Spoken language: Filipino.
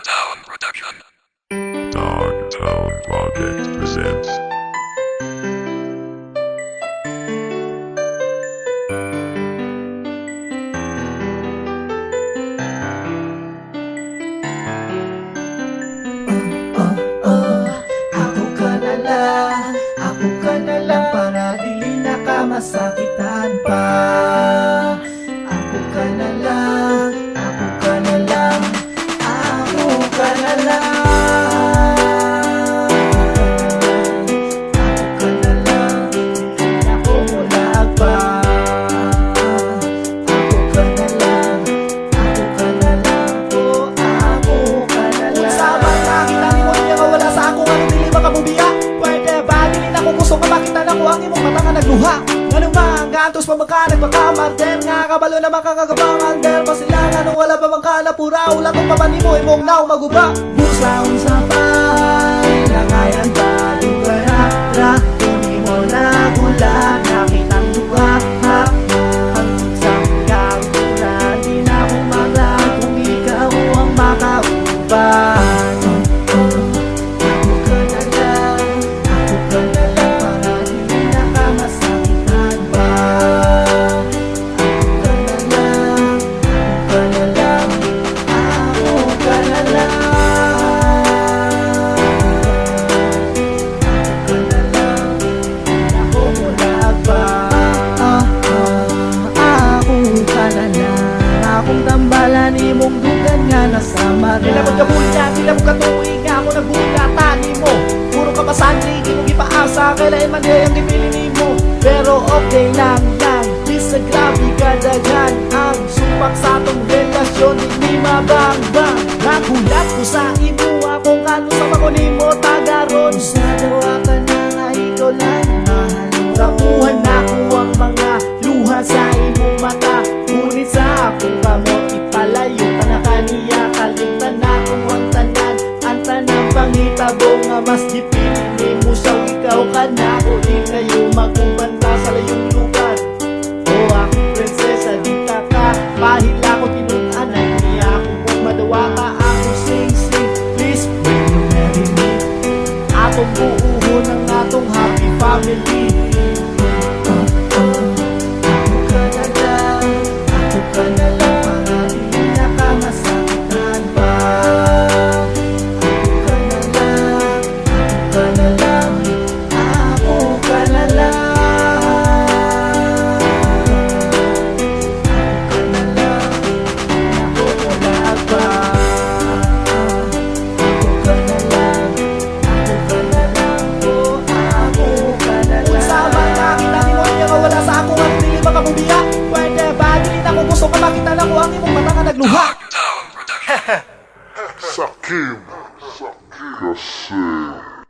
Dogtown Production. Dogtown Project presents Ako ka na lang para dili na ka masakitan pa. Ako ka na lang, ako ka na lang, ako ka na lang. Ako ka na lang, di na ako mulag pa. Ako ka na lang, ako ka na lang, oh ako ka na lang. Sama na kita ni mo niya wala sa ako nga dili makabubiya. Pwede ba dilin ako gusto ka makita na ko ang imong mata nga nagluha. Ganun man, gantos pa magka nagpakamarter. Nga kabalo na makakagabangander. Pasilangan nung wala pa magkalapura. Ula kong papanimo imong naong maguba. Busaon sa pay langayan ba lugarara. Kuni mo na gula nakitang luha. Sa kagura di na kumala kung ikaw ang makauban. Akong tambalan imong dugan nga nasama na. Dila mo kabunya, dila mo katuig nga ako nagulatan mo. Puro ka pasangli, di mo gipaasa. Kailan man di ang gipili nimo. Pero okay lang yan, di sa grabe kadaghan. Ang supak sa atong relasyon, di mabangbang. Nagulat ko sa imo, akong ano sa makunimo tagaron. Sa dawa ka na nga ikaw lang mahal. Kakuhan na ko ang mga luha sa imong mata. Ngunit sa akong kamot ipalayo ka na kaniya. Kalimtan na kung ang tanan. Ang tanang pangitabo nga mas dipili mo sa ikaw ka na. O di kayo magkumbanta sa layong lugar. O akong prinsesa di ka ka. Pahila ko tinunanay niya ako kung madawa ka akong sing-sing. Please bring you marry me. Atong buuho ng atong happy family. Pwede ba dilin ako gusto ka makita na ko ang imong mata nga nagluha. Dogtown Production. Sakim kasi.